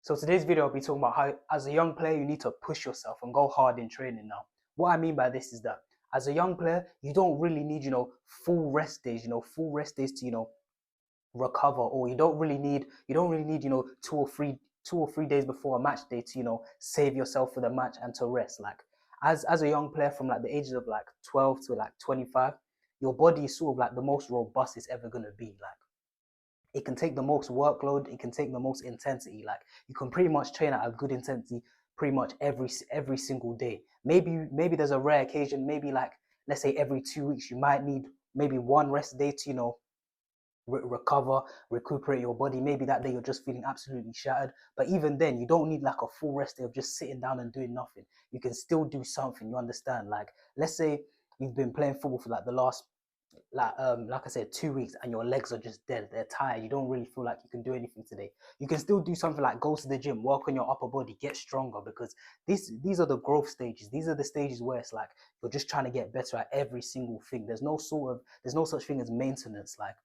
So today's video I'll be talking about how as a young player you need to push yourself and go hard in training now. What I mean by this is that as a young player you don't really need, full rest days, full rest days to, recover, or you don't really need, 2 or 3 days before a match day to, save yourself for the match and to rest. Like as a young player from like the ages of like 12 to like 25, your body is sort of like the most robust it's ever gonna be. Like it can take the most workload, it can take the most intensity. Like you can pretty much train at a good intensity pretty much every single day. Maybe there's a rare occasion, maybe like let's say every 2 weeks you might need maybe one rest day to, recover, recuperate your body. Maybe that day you're just feeling absolutely shattered, but even then you don't need like a full rest day of just sitting down and doing nothing. You can still do something, you understand? Like let's say you've been playing football for like the last, like I said, 2 weeks, and your legs are just dead, they're tired, you don't really feel like you can do anything today. You can still do something like go to the gym, work on your upper body, get stronger, because these are the growth stages. These are the stages where it's like you're just trying to get better at every single thing. There's no such thing as maintenance. Like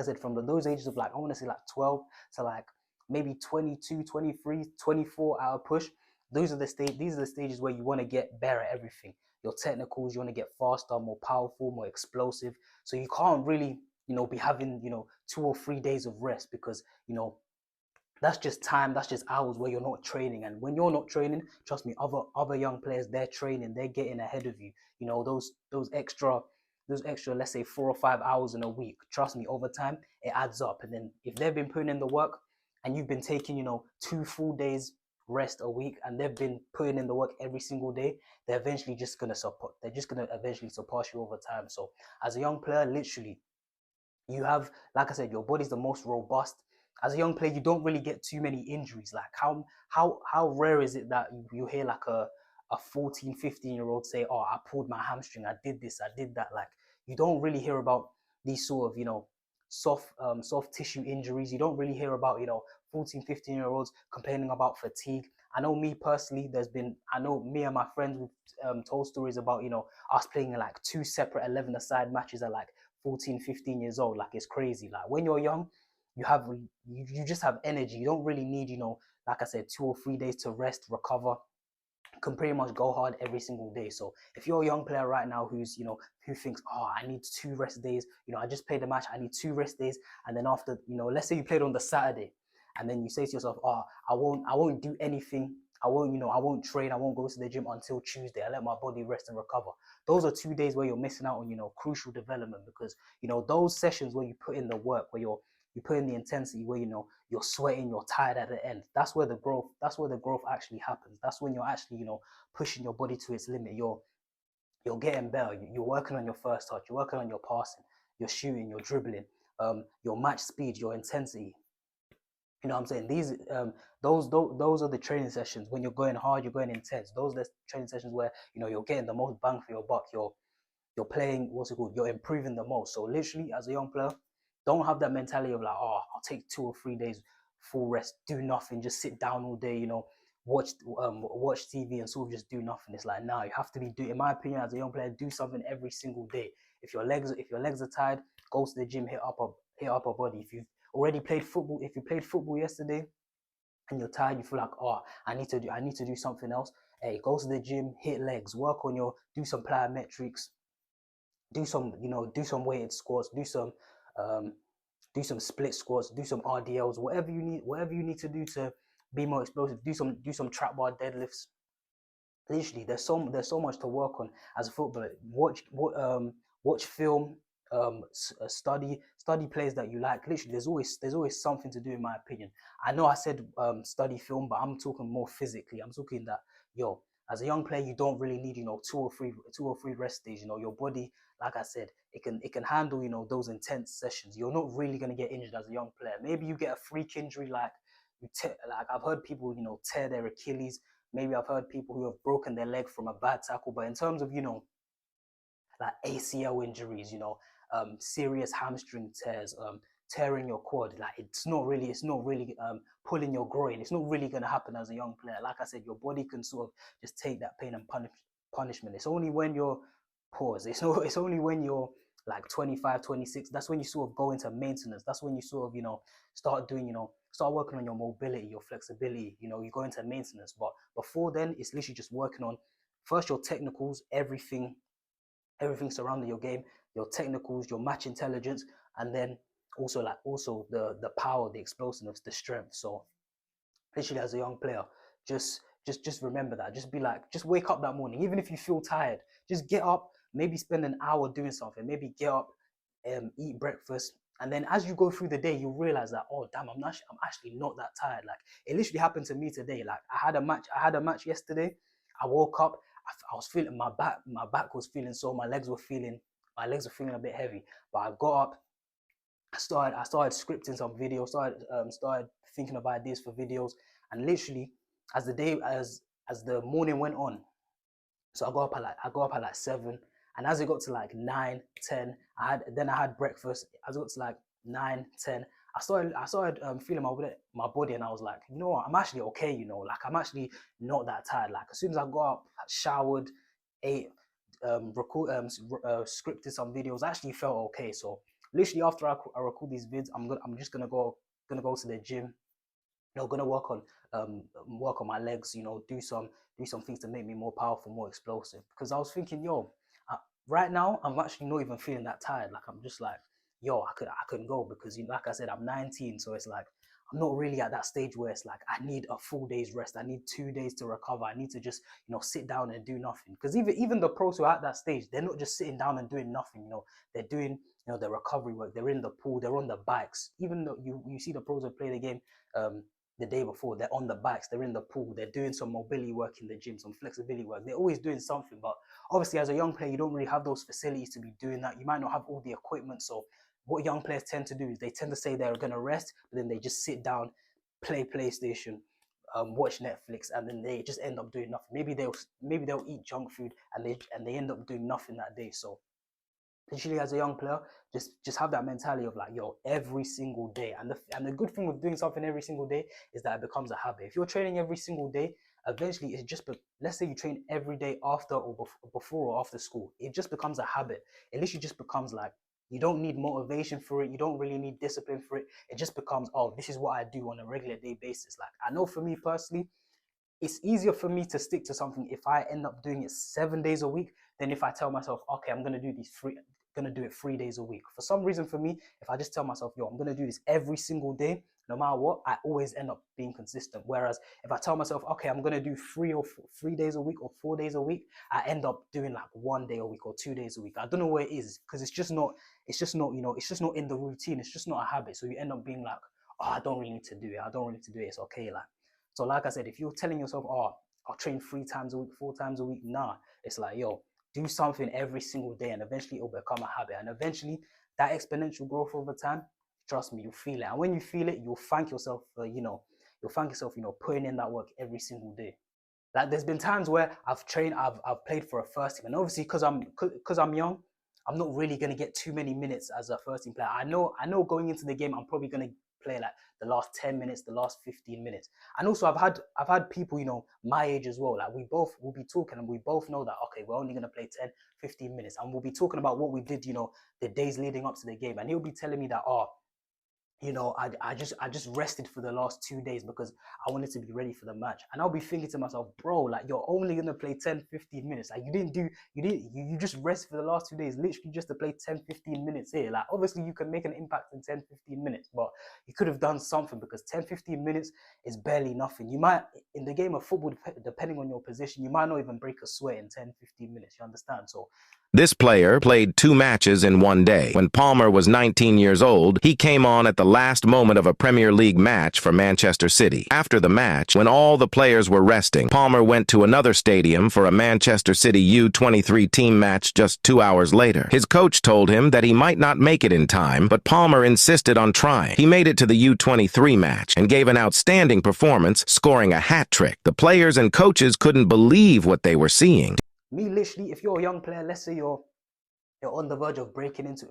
I said, from those ages of like, I want to say like 12 to like maybe 22, 23, 24 hour push. These are the stages where you want to get better at everything. Your technicals, you want to get faster, more powerful, more explosive. So you can't really, be having, 2 or 3 days of rest, because, that's just time, that's just hours where you're not training. And when you're not training, trust me, other young players, they're training, they're getting ahead of you. Those extra, let's say 4 or 5 hours in a week, trust me, over time it adds up. And then if they've been putting in the work and you've been taking, 2 full days rest a week, and they've been putting in the work every single day, they're just gonna eventually surpass you over time. So as a young player, literally, you have, like I said, your body's the most robust. As a young player, you don't really get too many injuries. Like how rare is it that you hear like a 14, 15-year old say, oh, I pulled my hamstring, I did this, I did that. Like you don't really hear about these sort of, soft tissue injuries. You don't really hear about, 14, 15-year olds complaining about fatigue. I know me personally, I know me and my friends have told stories about, us playing in like two separate 11-a-side matches at like 14, 15 years old. Like it's crazy. Like when you're young, you just have energy. You don't really need, like I said, 2 or 3 days to rest, recover. You can pretty much go hard every single day. So if you're a young player right now who thinks, oh, I need 2 rest days, I just played a match, I need 2 rest days, and then after, let's say you played on the Saturday, and then you say to yourself, oh, I won't do anything. I won't train, I won't go to the gym until Tuesday. I let my body rest and recover. Those are 2 days where you're missing out on, crucial development, because, those sessions where you put in the work, where you put in the intensity, where, you're sweating, you're tired at the end. That's where the growth actually happens. That's when you're actually, pushing your body to its limit. You're getting better. You're working on your first touch, you're working on your passing, you're shooting, you're dribbling, your match speed, your intensity. You know what I'm saying? Those are the training sessions when you're going hard, you're going intense. Those are the training sessions where, you're getting the most bang for your buck. You're playing, what's it called? You're improving the most. So literally, as a young player, don't have that mentality of like, oh, I'll take 2 or 3 days full rest, do nothing, just sit down all day, watch watch TV and sort of just do nothing. It's like, nah, you have to in my opinion, as a young player, do something every single day. If your legs are tired, go to the gym, hit up a body. If you played football yesterday and you're tired, you feel like, oh, I need to do something else. Hey, go to the gym, hit legs, do some plyometrics, do some weighted squats, um, do some split squats, do some RDLs, whatever you need to do to be more explosive. Do some trap bar deadlifts. Literally, there's so much to work on as a footballer. Watch film, study players that you like. Literally, there's always something to do, in my opinion. I know I said study film, but I'm talking more physically. I'm talking that, yo, as a young player, you don't really need, 2 or 3 rest days. Your body, like I said, it can handle, those intense sessions. You're not really gonna get injured as a young player. Maybe you get a freak injury, like like I've heard people, tear their Achilles. Maybe I've heard people who have broken their leg from a bad tackle. But in terms of, like ACL injuries, serious hamstring tears, tearing your quad, like it's not really pulling your groin. It's not really gonna happen as a young player. Like I said, your body can sort of just take that pain and punishment. It's only when you're pause. It's only when you're like 25, 26. That's when you sort of go into maintenance. That's when you sort of, start doing, start working on your mobility, your flexibility. You know, you go into maintenance, but before then, it's literally just working on first your technicals, everything surrounding your game, your technicals, your match intelligence, and then also the power, the explosiveness, the strength. So literally as a young player, just remember that. Just be like, just wake up that morning, even if you feel tired, just get up, maybe spend an hour doing something, maybe get up, eat breakfast, and then as you go through the day, you realize that, oh damn, I'm actually not that tired. Like it literally happened to me today. Like I had a match yesterday. I woke up, I was feeling my back was feeling sore, my legs were feeling a bit heavy, but I got up. I started scripting some videos, started thinking of ideas for videos, and literally as the day as the morning went on, so I got up at like 7, and as it got to like 9, 10, I had breakfast. As it got to like 9, 10, I started feeling my body, and I was like, you know what, I'm actually okay. You know, like I'm actually not that tired. Like as soon as I got up, showered, ate, scripted some videos, I actually felt okay. So literally after I record these vids, I'm just gonna go to the gym. You know, gonna work on my legs. You know, do some things to make me more powerful, more explosive. Because I was thinking, yo, right now I'm actually not even feeling that tired. Like I'm just like, yo, I couldn't go because like I said, I'm 19, so it's like I'm not really at that stage where it's like I need a full day's rest. I need 2 days to recover. I need to just sit down and do nothing. Because even the pros who are at that stage, they're not just sitting down and doing nothing. They're doing the recovery work. They're in the pool. They're on the bikes. Even though you see the pros who play the game. The day before, they're on the bikes, they're in the pool, they're doing some mobility work in the gym, some flexibility work. They're always doing something. But obviously, as a young player, you don't really have those facilities to be doing that. You might not have all the equipment. So what young players tend to do is they tend to say they're going to rest, but then they just sit down, play PlayStation, watch Netflix, and then they just end up doing nothing. Maybe they'll eat junk food, and they end up doing nothing that day. So literally as a young player, just have that mentality of like, yo, every single day. And the good thing with doing something every single day is that it becomes a habit. If you're training every single day, eventually it's just, let's say you train every day after or before or after school, it just becomes a habit. It literally just becomes like, you don't need motivation for it, you don't really need discipline for it. It just becomes, oh, this is what I do on a regular day basis. Like I know for me personally, it's easier for me to stick to something if I end up doing it 7 days a week than if I tell myself, okay, I'm gonna do it 3 days a week. For some reason, for me, if I just tell myself, yo, I'm gonna do this every single day, no matter what, I always end up being consistent. Whereas if I tell myself, okay, I'm gonna do 3 days a week or 4 days a week, I end up doing like 1 day a week or 2 days a week. I don't know what it is because it's just not in the routine. It's just not a habit. So you end up being like, oh, I don't really need to do it. I don't really need to do it. It's okay, like. So like I said, if you're telling yourself, oh, I'll train 3 times a week, 4 times a week, nah, it's like, yo, do something every single day, and eventually it'll become a habit. And eventually that exponential growth over time, trust me, you'll feel it. And when you feel it, you'll thank yourself for putting in that work every single day. Like there's been times where I've played for a first team, and obviously because I'm young, I'm not really gonna get too many minutes as a first team player. I know going into the game, I'm probably gonna play like the last 10 minutes, the last 15 minutes. And also I've had people, my age as well. Like we both will be talking and we both know that okay, we're only gonna play 10, 15 minutes. And we'll be talking about what we did, the days leading up to the game. And he'll be telling me that, oh, I just rested for the last 2 days because I wanted to be ready for the match. And I'll be thinking to myself, bro, like you're only gonna play 10, 15 minutes. Like you just rest for the last 2 days, literally just to play 10, 15 minutes here. Like obviously you can make an impact in 10, 15 minutes, but you could have done something because 10, 15 minutes is barely nothing. You might in the game of football, depending on your position, you might not even break a sweat in 10, 15 minutes. You understand? So This player played 2 matches in one day. When Palmer was 19 years old, he came on at the last moment of a Premier League match for Manchester City. After the match, when all the players were resting, Palmer went to another stadium for a Manchester City U23 team match just 2 hours later. His coach told him that he might not make it in time, but Palmer insisted on trying. He made it to the U23 match and gave an outstanding performance, scoring a hat trick. The players and coaches couldn't believe what they were seeing. me, literally, if you're a young player, let's say you're on the verge of breaking into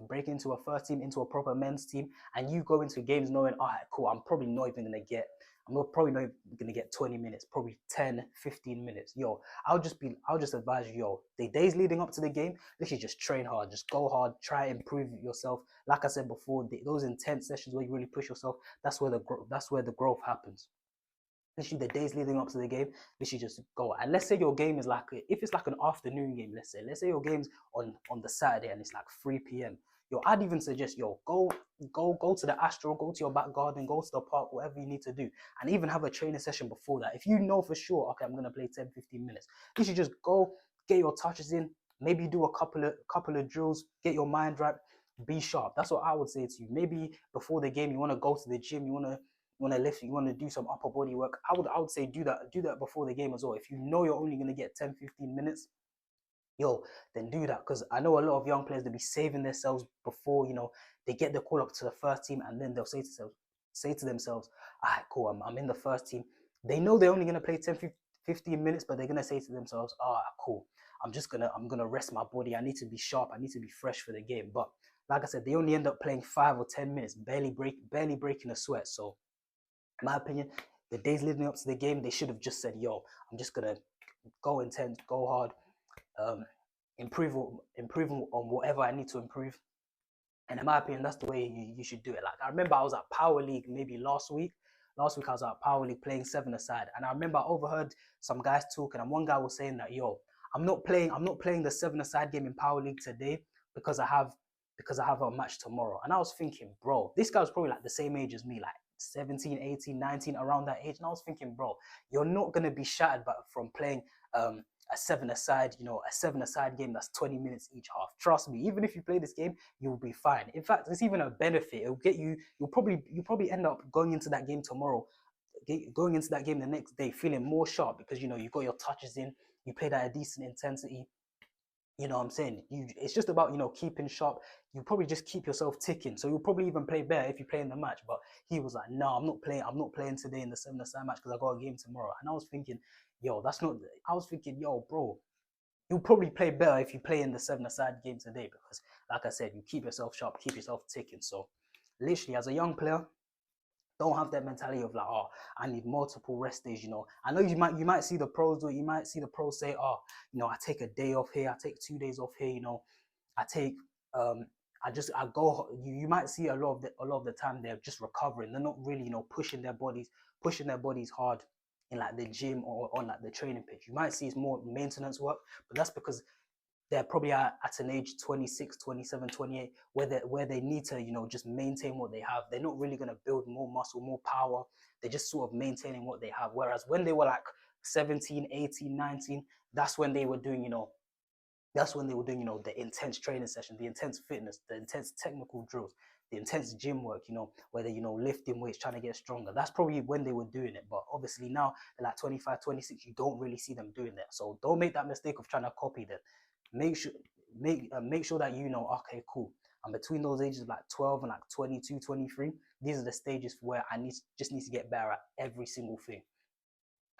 a first team, into a proper men's team, and you go into games knowing, all right, cool, I'm probably not even gonna get probably not gonna get 20 minutes, probably 10, 15 minutes. Yo, I'll just advise you, yo, the days leading up to the game, literally just train hard, just go hard, try and improve yourself. Like I said before, those intense sessions where you really push yourself, that's where the growth happens. Literally the days leading up to the game, literally just go. And let's say your game is like, if it's like an afternoon game, let's say your game's on the Saturday and it's like 3 p.m. Yo, I'd even suggest, yo, go to the Astro, go to your back garden, go to the park, whatever you need to do, and even have a training session before that. If you know for sure, okay, I'm gonna play 10, 15 minutes, you should just go get your touches in, maybe do a couple of drills, get your mind right, be sharp. That's what I would say to you. Maybe before the game, you want to go to the gym, you want to lift, you want to do some upper body work. I would say do that before the game as well. If you know you're only going to get 10, 15 minutes, yo, then do that. Because I know a lot of young players, they'll be saving themselves before, they get the call up to the first team, and then they'll say to themselves, all right, cool, I'm in the first team. They know they're only going to play 10, 15 minutes, but they're going to say to themselves, ah, cool, I'm gonna rest my body. I need to be sharp. I need to be fresh for the game. But like I said, they only end up playing 5 or 10 minutes, barely breaking a sweat. So in my opinion, the days leading up to the game, they should have just said, yo, I'm just gonna go intense, go hard, um, improve on whatever I need to improve. And in my opinion, that's the way you should do it. Like I remember I was at Power League maybe last week. Last week I was at Power League playing 7-a-side, and I remember I overheard some guys talking, and one guy was saying that, yo, I'm not playing the 7-a-side game in Power League today because I have a match tomorrow. And I was thinking, bro, this guy was probably like the same age as me, like 17, 18, 19, around that age. And I was thinking, bro, you're not gonna be shattered from playing a 7-a-side, a 7-a-side game that's 20 minutes each half. Trust me, even if you play this game, you'll be fine. In fact, it's even a benefit. It'll get you, you'll probably end up going into that game tomorrow, going into that game the next day feeling more sharp because you got your touches in, you played at a decent intensity. You know what I'm saying? It's just about, keeping sharp. You probably just keep yourself ticking. So you'll probably even play better if you play in the match. But he was like, no, I'm not playing today in the 7-a-side match because I got a game tomorrow. And I was thinking, yo, that's not, I was thinking, yo, bro, you'll probably play better if you play in the 7-a-side game today because, like I said, you keep yourself sharp, keep yourself ticking. So literally, as a young player, don't have that mentality of like, oh, I need multiple rest days. I know you might see the pros do it. You might see the pros say, oh, I take a day off here, I take 2 days off here. I take I go. You might see a lot of the time they're just recovering. They're not really pushing their bodies hard in like the gym or on like the training pitch. You might see it's more maintenance work, but that's because they're probably at an age 26, 27, 28, where they need to, just maintain what they have. They're not really going to build more muscle, more power. They're just sort of maintaining what they have. Whereas when they were like 17, 18, 19, that's when they were doing, the intense training session, the intense fitness, the intense technical drills, the intense gym work, where they, lifting weights, trying to get stronger. That's probably when they were doing it. But obviously now they're like 25, 26, you don't really see them doing that. So don't make that mistake of trying to copy them. Make sure that okay, cool, I'm between those ages of like 12 and like 22, 23. These are the stages where I just need to get better at every single thing.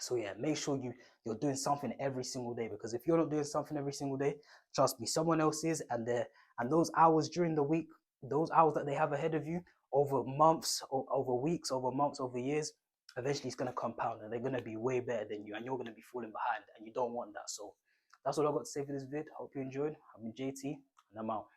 So yeah, make sure you're doing something every single day, because if you're not doing something every single day, trust me, someone else is. And those hours during the week, those hours that they have ahead of you over months, over weeks, over months, over years, eventually it's going to compound and they're going to be way better than you, and you're going to be falling behind, and you don't want that. So that's all I've got to say for this vid. Hope you enjoyed. I'm JT, and I'm out.